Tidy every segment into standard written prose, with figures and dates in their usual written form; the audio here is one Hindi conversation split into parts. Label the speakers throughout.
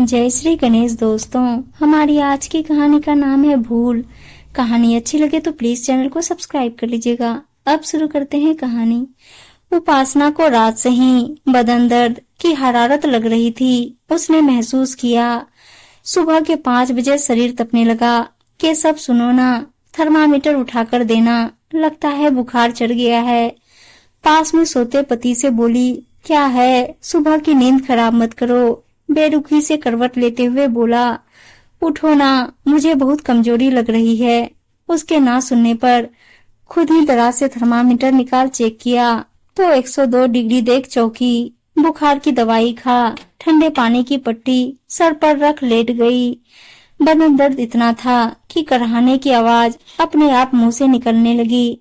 Speaker 1: जय श्री गणेश दोस्तों, हमारी आज की कहानी का नाम है भूल। कहानी अच्छी लगे तो प्लीज चैनल को सब्सक्राइब कर लीजिएगा। अब शुरू करते हैं कहानी। उपासना को रात से ही बदन दर्द की हरारत लग रही थी। उसने महसूस किया सुबह के 5 बजे शरीर तपने लगा। के सब सुनो ना, थर्मामीटर उठाकर देना, लगता है बुखार चढ़ गया है। पास में सोते पति से बोली, क्या है, सुबह की नींद खराब मत करो। बेरुखी से करवट लेते हुए बोला, उठो ना, मुझे बहुत कमजोरी लग रही है। उसके ना सुनने पर खुद ही दराज से थर्मामीटर निकाल चेक किया तो 102 डिग्री देख चौंकी। बुखार की दवाई खा, ठंडे पानी की पट्टी सर पर रख लेट गई। बदन दर्द इतना था कि कराहने की आवाज अपने आप मुंह से निकलने लगी।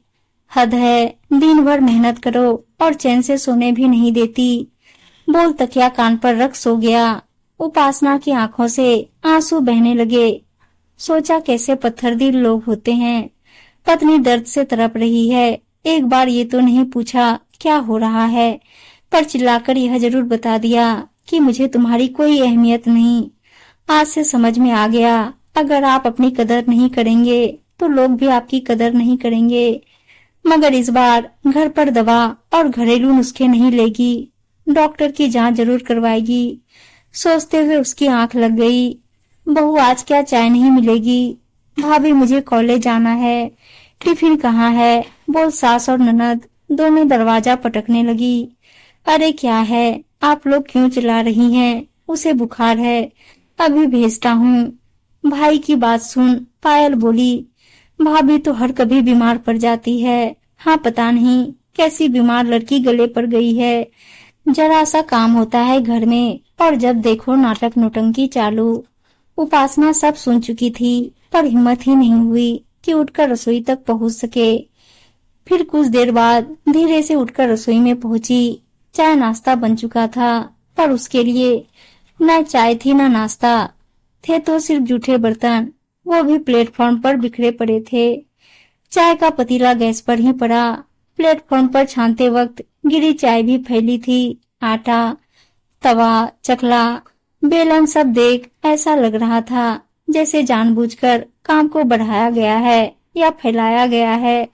Speaker 1: हद है, दिन भर मेहनत करो और चैन से सोने भी नहीं देती। बोल तकिया कान पर रख सो गया। उपासना की आंखों से आंसू बहने लगे। सोचा कैसे पत्थरदिल लोग होते हैं। पत्नी दर्द से तड़प रही है। एक बार ये तो नहीं पूछा क्या हो रहा है, पर चिल्लाकर यह जरूर बता दिया कि मुझे तुम्हारी कोई अहमियत नहीं। आज से समझ में आ गया, अगर आप अपनी कदर नहीं करेंगे तो लोग भी आपकी कदर नहीं करेंगे। मगर इस बार घर पर दवा और घरेलू नुस्खे नहीं लेगी, डॉक्टर की जांच जरूर करवाएगी। सोचते हुए उसकी आंख लग गई। बहू, आज क्या चाय नहीं मिलेगी? भाभी, मुझे कॉलेज जाना है। टिफिन कहाँ है? बोल सास और ननद दोनों दरवाजा पटकने लगी। अरे क्या है, आप लोग क्यों चिल्ला रही हैं? उसे बुखार है, अभी भेजता हूँ। भाई की बात सुन पायल बोली, भाभी तो हर कभी बीमार पड़ जाती है। हाँ, पता नहीं कैसी बीमार लड़की गले पर गई है। जरा सा काम होता है घर में और जब देखो नाटक नौटंकी चालू। उपासना सब सुन चुकी थी, पर हिम्मत ही नहीं हुई कि उठकर रसोई तक पहुंच सके। फिर कुछ देर बाद धीरे से उठकर रसोई में पहुंची। चाय नाश्ता बन चुका था, पर उसके लिए न चाय थी न नाश्ता। थे तो सिर्फ जूठे बर्तन, वो भी प्लेटफॉर्म पर बिखरे पड़े थे। चाय का पतीला गैस पर ही पड़ा। प्लेटफॉर्म पर छानते वक्त गिरी चाय भी फैली थी। आटा, तवा, चकला, बेलन सब देख ऐसा लग रहा था जैसे जानबूझकर काम को बढ़ाया गया है या फैलाया गया है।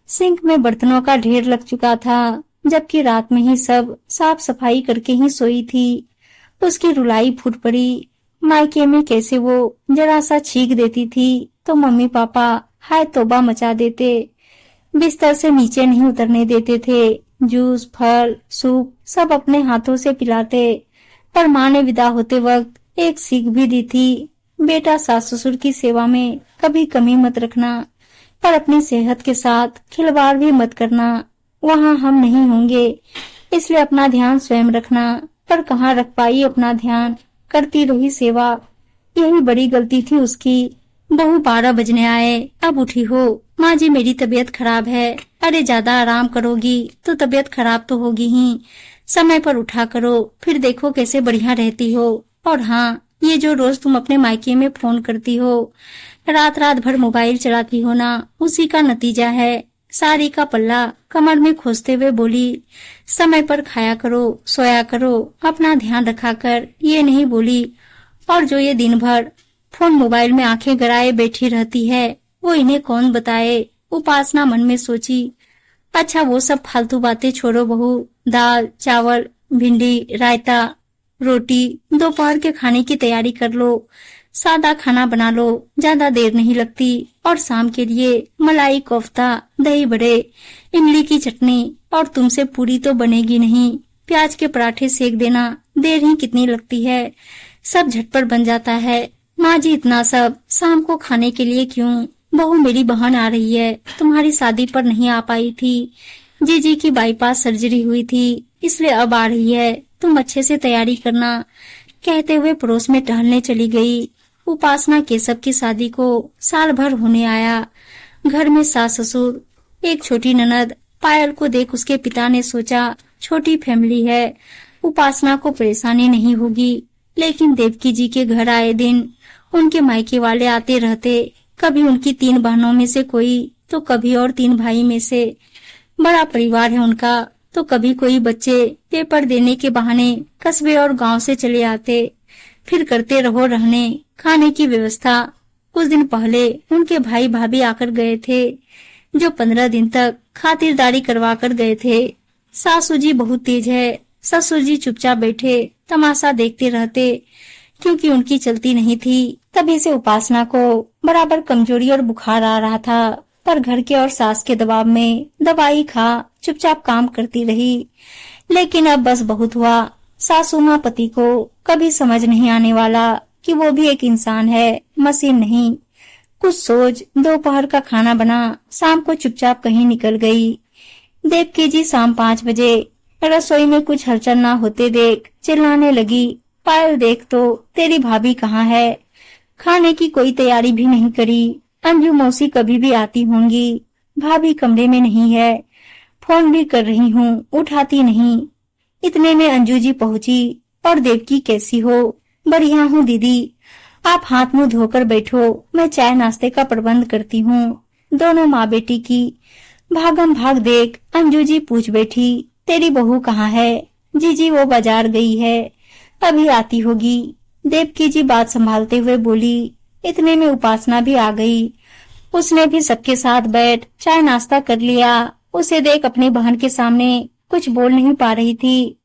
Speaker 1: सिंक में बर्तनों का ढेर लग चुका था, जबकि रात में ही सब साफ सफाई करके ही सोई थी। उसकी रुलाई फूट पड़ी। मायके में कैसे वो जरा सा छींक देती थी तो मम्मी पापा हाय तौबा मचा देते। बिस्तर से नीचे नहीं उतरने देते थे। जूस, फल, सूप सब अपने हाथों से पिलाते। पर माँ ने विदा होते वक्त एक सीख भी दी थी, बेटा सास ससुर की सेवा में कभी कमी मत रखना, पर अपनी सेहत के साथ खिलवाड़ भी मत करना। वहाँ हम नहीं होंगे, इसलिए अपना ध्यान स्वयं रखना। पर कहाँ रख पाई अपना ध्यान, करती रही सेवा। यही बड़ी गलती थी उसकी। बहू, 12 बजने आए, अब उठी हो? माँ जी, मेरी तबीयत खराब है। अरे ज्यादा आराम करोगी तो तबीयत खराब तो होगी ही। समय पर उठा करो, फिर देखो कैसे बढ़िया रहती हो। और हाँ, ये जो रोज तुम अपने मायके में फोन करती हो, रात रात भर मोबाइल चलाती हो ना, उसी का नतीजा है। साड़ी का पल्ला कमर में खोसते हुए बोली, समय पर खाया करो, सोया करो, अपना ध्यान रखा कर। ये नहीं बोली, और जो ये दिन भर फोन मोबाइल में आंखें गड़ाए बैठी रहती है, वो इन्हें कौन बताए? उपासना मन में सोची। अच्छा, वो सब फालतू बातें छोड़ो बहू। दाल, चावल, भिंडी, रायता, रोटी, दोपहर के खाने की तैयारी कर लो। सादा खाना बना लो, ज्यादा देर नहीं लगती। और शाम के लिए मलाई कोफ्ता, दही बड़े, इमली की चटनी, और तुमसे पूरी तो बनेगी नहीं। प्याज के पराठे सेक देना, देर ही कितनी लगती है, सब झटपट बन जाता है। माँ जी, इतना सब शाम को खाने के लिए क्यों? बहू, मेरी बहन आ रही है, तुम्हारी शादी पर नहीं आ पाई थी। जीजी की बाईपास सर्जरी हुई थी, इसलिए अब आ रही है। तुम अच्छे से तैयारी करना। कहते हुए पड़ोस में टहलने चली गई। उपासना केशव की शादी को साल भर होने आया। घर में सास ससुर, एक छोटी ननद। पायल को देख उसके पिता ने सोचा, छोटी फैमिली है, उपासना को परेशानी नहीं होगी। लेकिन देवकी जी के घर आए दिन उनके मायके वाले आते रहते, कभी उनकी 3 बहनों में से कोई, तो कभी और 3 भाई में से। बड़ा परिवार है उनका, तो कभी कोई बच्चे पेपर देने के बहाने कस्बे और गांव से चले आते। फिर करते रहो रहने खाने की व्यवस्था। कुछ दिन पहले उनके भाई भाभी आकर गए थे, जो 15 दिन तक खातिरदारी करवा कर गए थे। सासू जी बहुत तेज है। ससुर जी चुपचाप बैठे तमाशा देखते रहते, क्योंकि उनकी चलती नहीं थी। तभी से उपासना को बराबर कमजोरी और बुखार आ रहा था, पर घर के और सास के दबाव में दवाई खा चुपचाप काम करती रही। लेकिन अब बस बहुत हुआ। सासू माँ पति को कभी समझ नहीं आने वाला कि वो भी एक इंसान है, मशीन नहीं। कुछ सोच दोपहर का खाना बना, शाम को चुपचाप कहीं निकल गई। देवकी जी शाम 5 बजे रसोई में कुछ हलचल ना होते देख चिल्लाने लगी, पायल देख तो तेरी भाभी कहाँ है? खाने की कोई तैयारी भी नहीं करी। अंजू मौसी कभी भी आती होंगी, भाभी कमरे में नहीं है। फोन भी कर रही हूँ, उठाती नहीं। इतने में अंजू जी पहुँची। और देवकी कैसी हो? बढ़िया हूँ दीदी, आप हाथ मुंह धोकर बैठो, मैं चाय नाश्ते का प्रबंध करती हूँ। दोनों माँ बेटी की भागम भाग देख अंजू जी पूछ बैठी, तेरी बहू कहाँ है? जीजी वो बाजार गई है, अभी आती होगी। देवकी जी बात संभालते हुए बोली। इतने में उपासना भी आ गई। उसने भी सबके साथ बैठ चाय नाश्ता कर लिया। उसे देख अपनी बहन के सामने कुछ बोल नहीं पा रही थी,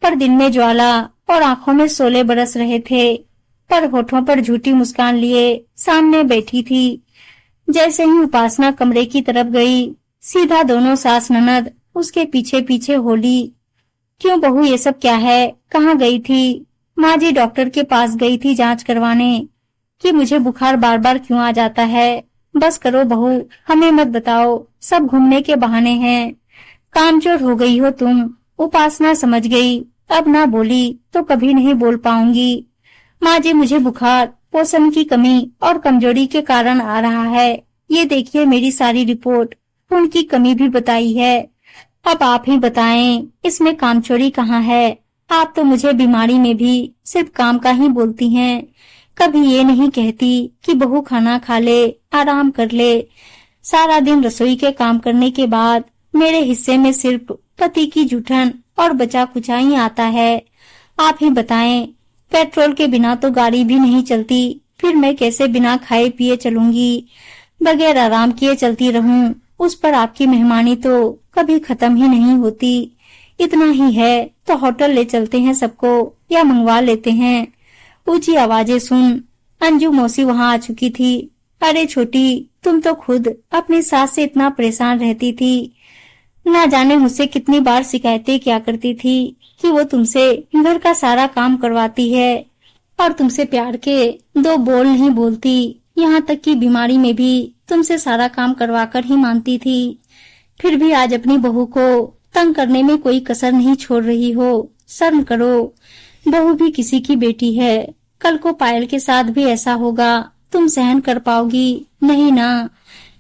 Speaker 1: पर दिल में ज्वाला और आंखों में शोले बरस रहे थे। पर होठों पर झूठी मुस्कान लिए सामने बैठी थी। जैसे ही उपासना कमरे की तरफ गई, सीधा दोनों सास ननद उसके पीछे पीछे होली। क्यों बहू, ये सब क्या है? कहाँ गई थी? माँ जी डॉक्टर के पास गई थी जांच करवाने कि मुझे बुखार बार बार क्यों आ जाता है। बस करो बहू, हमें मत बताओ, सब घूमने के बहाने हैं। कामचोर हो गई हो तुम। उपासना समझ गई, अब ना बोली तो कभी नहीं बोल पाऊंगी। माँ जी मुझे बुखार, पोषण की कमी और कमजोरी के कारण आ रहा है। ये देखिए मेरी सारी रिपोर्ट, उनकी कमी भी बताई है। अब आप ही बताएं, इसमें कामचोरी कहाँ है? आप तो मुझे बीमारी में भी सिर्फ काम का ही बोलती हैं, कभी ये नहीं कहती कि बहू खाना खा ले, आराम कर ले। सारा दिन रसोई के काम करने के बाद मेरे हिस्से में सिर्फ पति की जूठन और बचा कुचा ही आता है। आप ही बताएं, पेट्रोल के बिना तो गाड़ी भी नहीं चलती, फिर मैं कैसे बिना खाए पिए चलूंगी? बगैर आराम किए चलती रहूं, उस पर आपकी मेहमानी तो कभी खत्म ही नहीं होती। इतना ही है तो होटल ले चलते हैं सबको, या मंगवा लेते हैं। ऊंची आवाजें सुन अंजू मौसी वहाँ आ चुकी थी। अरे छोटी, तुम तो खुद अपनी सास से इतना परेशान रहती थी। ना जाने मुझसे कितनी बार शिकायतें क्या करती थी कि वो तुमसे घर का सारा काम करवाती है और तुमसे प्यार के 2 बोल नहीं बोलती। यहाँ तक कि बीमारी में भी तुमसे सारा काम करवाकर ही मानती थी। फिर भी आज अपनी बहू को तंग करने में कोई कसर नहीं छोड़ रही हो। शर्म करो, बहू भी किसी की बेटी है। कल को पायल के साथ भी ऐसा होगा, तुम सहन कर पाओगी? नहीं ना।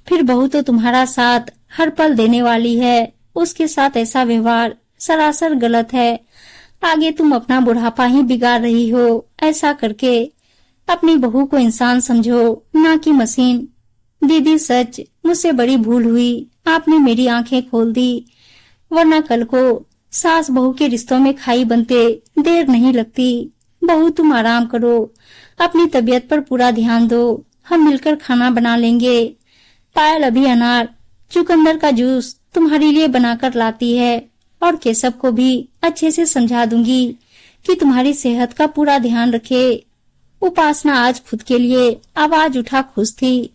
Speaker 1: फिर बहू तो तुम्हारा साथ हर पल देने वाली है, उसके साथ ऐसा व्यवहार सरासर गलत है। आगे तुम अपना बुढ़ापा ही बिगाड़ रही हो। ऐसा करके अपनी बहू को इंसान समझो, ना कि मशीन। दीदी सच, मुझसे बड़ी भूल हुई, आपने मेरी आंखें खोल दी, वरना कल को सास बहू के रिश्तों में खाई बनते देर नहीं लगती। बहू तुम आराम करो, अपनी तबीयत पर पूरा ध्यान दो, हम मिलकर खाना बना लेंगे। पायल अभी अनार चुकंदर का जूस तुम्हारे लिए बनाकर लाती है, और केशव को भी अच्छे से समझा दूंगी कि तुम्हारी सेहत का पूरा ध्यान रखे। उपासना आज खुद के लिए आवाज उठा खुश थी,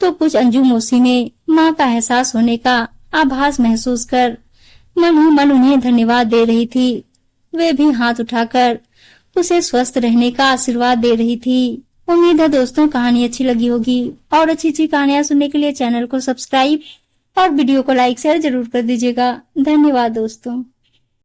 Speaker 1: तो कुछ अंजू मौसी ने माँ का एहसास होने का आभास महसूस कर मन ही मन उन्हें धन्यवाद दे रही थी। वे भी हाथ उठाकर उसे स्वस्थ रहने का आशीर्वाद दे रही थी। उम्मीद है दोस्तों कहानी अच्छी लगी होगी, और अच्छी कहानियां सुनने के लिए चैनल को सब्सक्राइब और वीडियो को लाइक शेयर जरूर कर दीजिएगा। धन्यवाद दोस्तों।